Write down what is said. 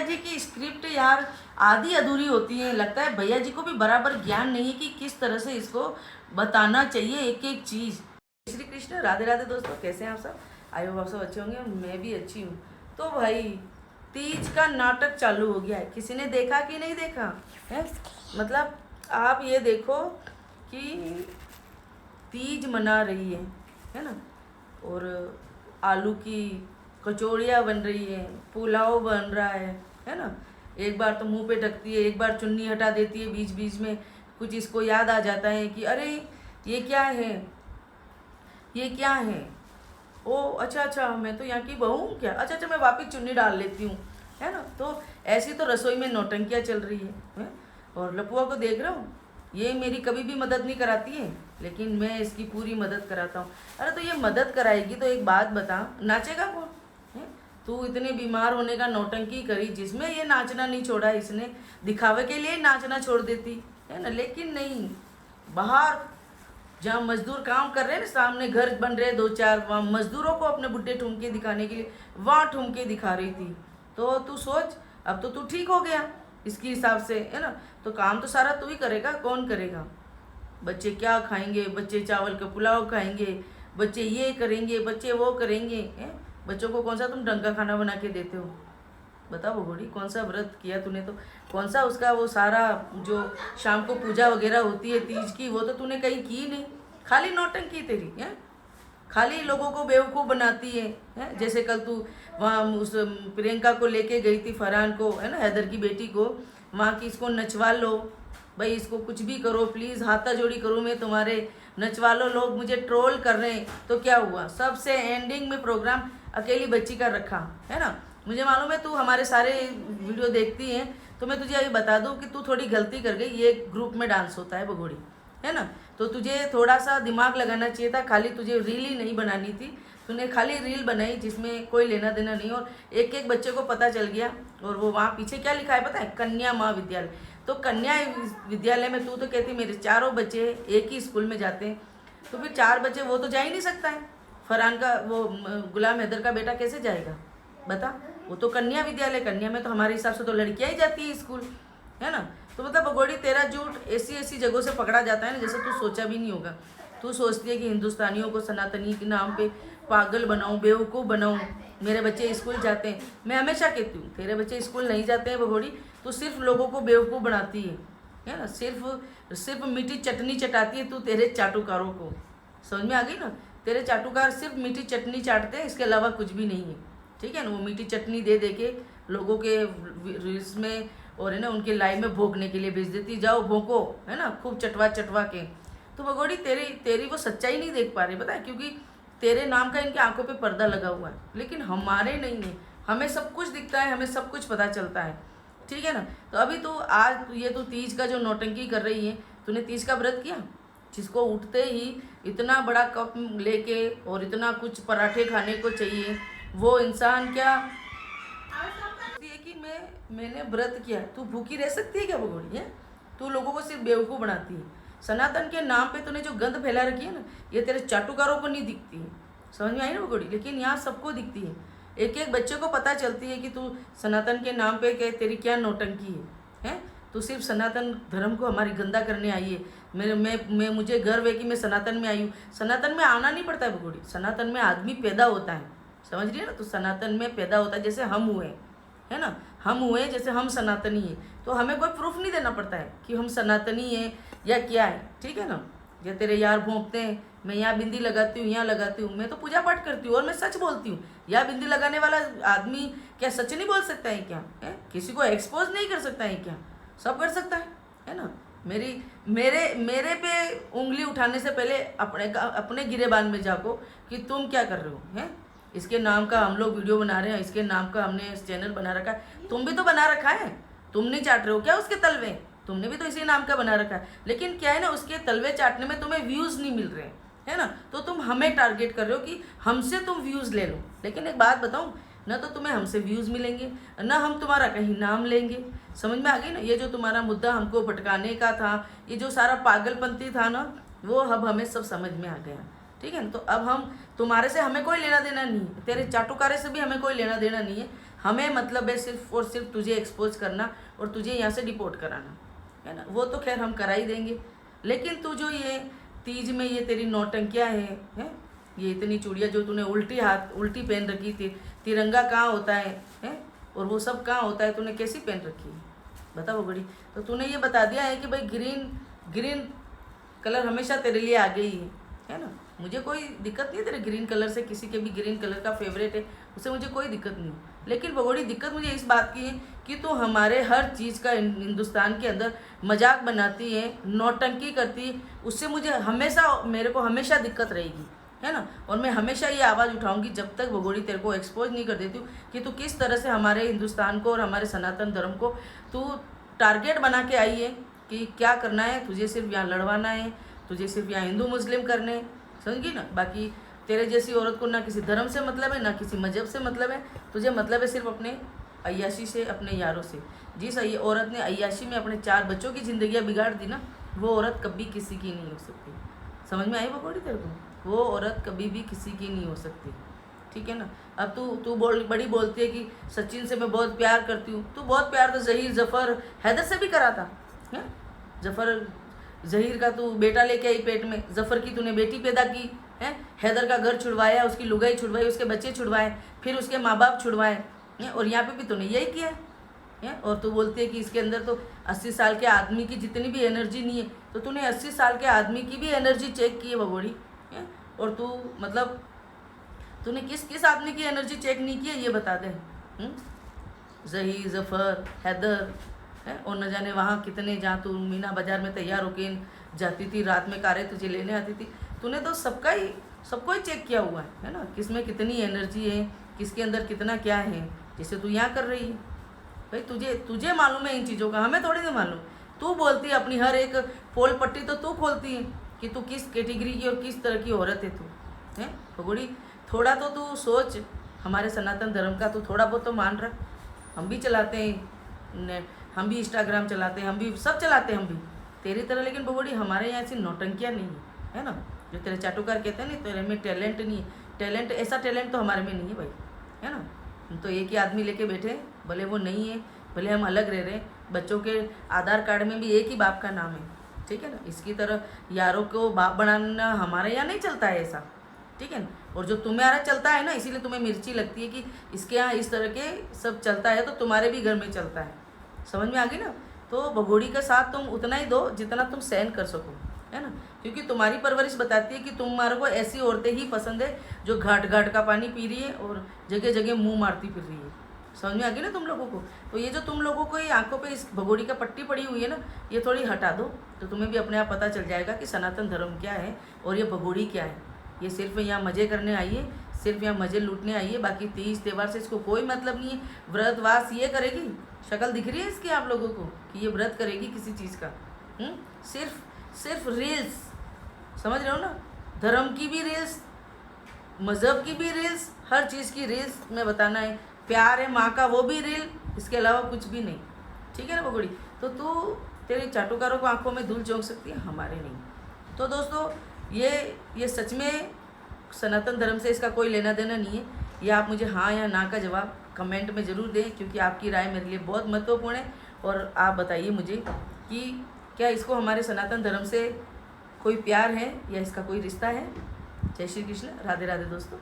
जी की स्क्रिप्ट यार आधी अधूरी होती है। लगता है भैया जी को भी बराबर ज्ञान नहीं है कि किस तरह से इसको बताना चाहिए एक एक चीज़। श्री कृष्ण, राधे राधे दोस्तों, कैसे हैं आप सब? आई होप आप सब अच्छे होंगे, मैं भी अच्छी हूँ। तो भाई तीज का नाटक चालू हो गया है, किसी ने देखा कि नहीं देखा है? मतलब आप ये देखो कि तीज मना रही है ना, और आलू की कचौड़ियाँ बन रही है, पुलाव बन रहा है ना। एक बार तो मुंह पे ढकती है, एक बार चुन्नी हटा देती है बीच बीच में, कुछ इसको याद आ जाता है कि अरे ये क्या है, ये क्या है, ओ अच्छा अच्छा मैं तो यहाँ की बहू हूँ क्या, अच्छा अच्छा मैं वापस चुन्नी डाल लेती हूँ, है ना। तो ऐसी तो रसोई में नौटंकियाँ चल रही है? और लपुआ को देख रहा हूँ, ये मेरी कभी भी मदद नहीं कराती है, लेकिन मैं इसकी पूरी मदद कराता हूँ। अरे तो ये मदद कराएगी तो एक बात बता, नाचेगा कौन है? तू इतने बीमार होने का नौटंकी करी, जिसमें ये नाचना नहीं छोड़ा, इसने दिखावे के लिए नाचना छोड़ देती है ना। लेकिन नहीं, बाहर जहाँ मजदूर काम कर रहे हैं ना, सामने घर बन रहे दो चार, वहाँ मजदूरों को अपने बुड्ढे ठुमके दिखाने के लिए वहाँ ठुमके दिखा रही थी। तो तू सोच, अब तो तू ठीक हो गया इसके हिसाब से, है ना। तो काम तो सारा तू ही करेगा, कौन करेगा? बच्चे क्या खाएंगे, बच्चे चावल का पुलाव खाएंगे, बच्चे ये करेंगे, बच्चे वो करेंगे, हैं? बच्चों को कौन सा तुम ढंग का खाना बना के देते हो? बता भगोड़ी, कौन सा व्रत किया तूने? तो कौन सा उसका वो सारा जो शाम को पूजा वगैरह होती है तीज की, वो तो तूने कहीं की नहीं, खाली नौटंकी तेरी है, खाली लोगों को बेवकूफ़ बनाती है? जैसे कल तू वहाँ उस प्रियंका को लेके गई थी, फरहान को, है ना, हैदर की बेटी को, वहाँ की इसको नचवा लो भाई, इसको कुछ भी करो प्लीज़, हाथा जोड़ी करो मैं तुम्हारे, नचवा लो, लोग मुझे ट्रोल कर रहे हैं। तो क्या हुआ, सबसे एंडिंग में प्रोग्राम अकेली बच्ची का रखा, है ना। मुझे मालूम है तू हमारे सारे वीडियो देखती है, तो मैं तुझे अभी बता दूं कि तू थोड़ी गलती कर गई। ये ग्रुप में डांस होता है भगोड़ी, है ना, तो तुझे थोड़ा सा दिमाग लगाना चाहिए था, खाली तुझे रील ही नहीं बनानी थी। तूने खाली रील बनाई जिसमें कोई लेना देना नहीं, और एक एक बच्चे को पता चल गया। और वो वहाँ पीछे क्या लिखा है पता है? कन्या महाविद्यालय। तो कन्या विद्यालय में तू तो कहती मेरे चारों बच्चे एक ही स्कूल में जाते हैं, तो फिर चार बच्चे वो तो जा ही नहीं सकता है। फरहान का वो गुलाम हैदर का बेटा कैसे जाएगा बता? वो तो कन्या विद्यालय, कन्या में तो हमारे हिसाब से तो लड़कियां ही जाती है स्कूल, है ना। तो मतलब भगोड़ी तेरा झूठ ऐसी ऐसी जगहों से पकड़ा जाता है ना, जैसे तू सोचा भी नहीं होगा। तू सोचती है कि हिंदुस्तानियों को सनातनी के नाम पे पागल बनाऊं, बेवकूफ़ बनाऊं, मेरे बच्चे स्कूल जाते हैं। मैं हमेशा कहती हूँ तेरे बच्चे स्कूल नहीं जाते हैं भगोड़ी, तू सिर्फ लोगों को बेवकूफ़ बनाती है ना, सिर्फ सिर्फ मीठी चटनी चटाती है तू तेरे चाटुकारों को। समझ में आ गई ना? तेरे चाटुकार सिर्फ मीठी चटनी चाटते हैं, इसके अलावा कुछ भी नहीं है, ठीक है ना। वो मीठी चटनी दे दे के लोगों के रील्स में और है ना उनके लाइव में भोंकने के लिए भेज देती, जाओ भोंको, है ना, खूब चटवा चटवा के। तो भगोड़ी तेरी वो सच्चाई नहीं देख पा रही, पता है, क्योंकि तेरे नाम का इनकी आंखों पे पर्दा लगा हुआ है, लेकिन हमारे नहीं है। हमें सब कुछ दिखता है, हमें सब कुछ पता चलता है, ठीक है ना। तो अभी तो आज ये तो तीज का जो नौटंकी कर रही है, तूने तीज का व्रत किया? जिसको उठते ही इतना बड़ा कप लेके और इतना कुछ पराठे खाने को चाहिए, वो इंसान क्या है कि मैंने व्रत किया। तू भूखी रह सकती है क्या भगोड़ी? है तू लोगों को सिर्फ बेवकूफ़ बनाती है। सनातन के नाम पे तूने जो गंद फैला रखी है ना, ये तेरे चाटुकारों को नहीं दिखती है, समझ में आई ना भगोड़ी, लेकिन यहाँ सबको दिखती है। एक एक बच्चे को पता चलती है कि तू सनातन के नाम पे क्या तेरी क्या नौटंकी है? तू सिर्फ सनातन धर्म को हमारी गंदा करने आई है। मैं मुझे गर्व है कि मैं सनातन में आई हूँ। सनातन में आना नहीं पड़ता है भगोड़ी, सनातन में आदमी पैदा होता है, समझ रही है ना। तो सनातन में पैदा होता है, जैसे हम हुए, है ना, हम हुए जैसे हम सनातनी हैं, तो हमें कोई प्रूफ नहीं देना पड़ता है कि हम सनातनी हैं या क्या है, ठीक है ना। या तेरे यार भोंकते हैं, मैं यहाँ बिंदी लगाती हूँ, यहाँ लगाती हूँ, मैं तो पूजा पाठ करती हूँ और मैं सच बोलती हूँ। यहाँ बिंदी लगाने वाला आदमी क्या सच नहीं बोल सकता है क्या? है किसी को एक्सपोज नहीं कर सकता है क्या? सब कर सकता है ना। मेरे पे उंगली उठाने से पहले अपने गिरेबान में जाको कि तुम क्या कर रहे हो, हैं? इसके नाम का हम लोग वीडियो बना रहे हैं, इसके नाम का हमने चैनल बना रखा है, तुम भी तो बना रखा है, तुम नहीं चाट रहे हो क्या उसके तलवे? तुमने भी तो इसी नाम का बना रखा है, लेकिन क्या है ना, उसके तलवे चाटने में तुम्हें व्यूज़ नहीं मिल रहे, है ना। तो तुम हमें टारगेट कर रहे हो कि हमसे तुम व्यूज़ ले लो। लेकिन एक बात बताऊँ, ना तो तुम्हें हमसे व्यूज़ मिलेंगे, ना हम तुम्हारा कहीं नाम लेंगे। समझ में आ गई ना? ये जो तुम्हारा मुद्दा हमको भटकाने का था, ये जो सारा पागलपंती था ना, वो अब हमें सब समझ में आ गया, ठीक है ना। तो अब हम तुम्हारे से हमें कोई लेना देना नहीं है, तेरे चाटुकारे से भी हमें कोई लेना देना नहीं है। हमें मतलब है सिर्फ और सिर्फ तुझे एक्सपोज करना और तुझे यहाँ से डिपोर्ट कराना, है ना। वो तो खैर हम करा ही देंगे, लेकिन तू जो ये तीज में ये तेरी नौटंकियाँ हैं, ये इतनी चूड़ियाँ जो तूने उल्टी पहन रखी थी, तिरंगा कहाँ होता है और वो सब कहाँ होता है, तूने कैसी पहन रखी है बता वो बड़ी। तो तूने ये बता दिया है कि भाई ग्रीन कलर हमेशा तेरे लिए आ गई है ना। मुझे कोई दिक्कत नहीं है तेरे ग्रीन कलर से, किसी के भी ग्रीन कलर का फेवरेट है उससे मुझे कोई दिक्कत नहीं, लेकिन भगोड़ी दिक्कत मुझे इस बात की है कि तू हमारे हर चीज़ का हिंदुस्तान के अंदर मजाक बनाती है, नौटंकी करती है, उससे मेरे को हमेशा दिक्कत रहेगी, है ना। और मैं हमेशा ये आवाज़ उठाऊंगी जब तक भगोड़ी तेरे को एक्सपोज नहीं कर देती हूँ कि तू किस तरह से हमारे हिंदुस्तान को और हमारे सनातन धर्म को तू टारगेट बना के आई है कि क्या करना है, तुझे सिर्फ यहाँ लड़वाना है, तुझे सिर्फ यहाँ हिंदू मुस्लिम करने हैं, समझी ना। बाकी तेरे जैसी औरत को ना किसी धर्म से मतलब है, ना किसी मजहब से मतलब है, तुझे मतलब है सिर्फ अपने अय्याशी से, अपने यारों से। जिस औरत ने अय्याशी में अपने 4 बच्चों की ज़िंदगियाँ बिगाड़ दी ना, वो औरत कभी किसी की नहीं हो सकती। समझ में आई भगोड़ी तेरे को? वो औरत कभी भी किसी की नहीं हो सकती, ठीक है ना। अब तू बड़ी बोलती है कि सचिन से मैं बहुत प्यार करती हूँ। तू बहुत प्यार तो ज़हीर, जफ़र, हैदर से भी करा था, है। ज़हीर का तू बेटा लेके आई पेट में, जफ़र की तूने बेटी पैदा की है, हैदर का घर छुड़वाया, उसकी लुगाई छुड़वाई, उसके बच्चे छुड़वाए, फिर उसके माँ बाप छुड़वाए, और यहाँ पे भी तूने यही किया है। और तू बोलती है कि इसके अंदर तो 80 साल के आदमी की जितनी भी एनर्जी नहीं है, तो तूने 80 साल के आदमी की भी एनर्जी चेक की है भगोड़ी, है। और तू मतलब तूने किस आदमी की एनर्जी चेक नहीं की है ये बता दे। ज़हीर, जफ़र, हैदर है, और न जाने वहाँ कितने, जहाँ तू मीना बाज़ार में तैयार होके जाती थी, रात में कारें तुझे लेने आती थी, तूने तो सबको ही चेक किया हुआ है ना। किस में कितनी एनर्जी है, किसके अंदर कितना क्या है, जैसे तू यहाँ कर रही है। भाई तुझे मालूम है इन चीज़ों का, हमें थोड़ी नहीं मालूम। तू बोलती है अपनी हर एक पोल पट्टी तो तू खोलती है कि तू किस कैटेगरी की और किस तरह की औरत है तू, है भगोड़ी। थोड़ा तो तू सोच हमारे सनातन धर्म का, तू थोड़ा बहुत तो मान रहा। हम भी चलाते हैं, हम भी इंस्टाग्राम चलाते हैं, हम भी सब चलाते हैं, हम भी तेरी तरह, लेकिन भगोड़ी हमारे यहाँ ऐसी नौटंकियाँ नहीं है ना। जो तेरे चाटुकार कहते हैं नहीं, तेरे में टैलेंट नहीं है, टैलेंट ऐसा टैलेंट तो हमारे में नहीं है भाई, है ना। हम तो एक ही आदमी लेके बैठे, भले वो नहीं है, भले हम अलग रह रहे हैं, बच्चों के आधार कार्ड में भी एक ही बाप का नाम है, ठीक है ना। इसकी तरह यारों को बाप बनाना हमारे यहाँ नहीं चलता है ऐसा, ठीक है ना। और जो तुम्हारा चलता है ना, इसीलिए तुम्हें मिर्ची लगती है कि इसके यहाँ इस तरह के सब चलता है, तो तुम्हारे भी घर में चलता है। समझ में आ गई ना। तो भगोड़ी का साथ तुम उतना ही दो जितना तुम सहन कर सको, है ना। क्योंकि तुम्हारी परवरिश बताती है कि तुम्हारे को ऐसी औरतें ही पसंद है जो घाट का पानी पी रही है और जगह जगह मुंह मारती फिर रही है। समझ में आ गई ना तुम लोगों को। तो ये जो तुम लोगों को ये आंखों पे इस भगोड़ी का पट्टी पड़ी हुई है ना, ये थोड़ी हटा दो, तो तुम्हें भी अपने आप पता चल जाएगा कि सनातन धर्म क्या है और ये भगोड़ी क्या है। ये सिर्फ यहाँ मज़े करने आई है, सिर्फ यहाँ मज़े लूटने आई है, बाकी तीज त्यौहार से इसको कोई मतलब नहीं है। व्रत वास ये करेगी, शक्ल दिख रही है इसकी आप लोगों को कि ये व्रत करेगी किसी चीज़ का। सिर्फ रील्स, समझ रहे हो ना। धर्म की भी रील्स, मज़हब की भी रील्स, हर चीज़ की रील्स में बताना है। प्यार है माँ का, वो भी रील, इसके अलावा कुछ भी नहीं, ठीक है ना भगोड़ी। तो तू तेरी चाटुकारों को आंखों में धूल झोंक सकती है, हमारे नहीं। तो दोस्तों ये सच में सनातन धर्म से इसका कोई लेना देना नहीं है। ये आप मुझे हाँ या ना का जवाब कमेंट में ज़रूर दें, क्योंकि आपकी राय मेरे लिए बहुत महत्वपूर्ण है। और आप बताइए मुझे कि क्या इसको हमारे सनातन धर्म से कोई प्यार है या इसका कोई रिश्ता है। जय श्री कृष्ण, राधे राधे दोस्तों।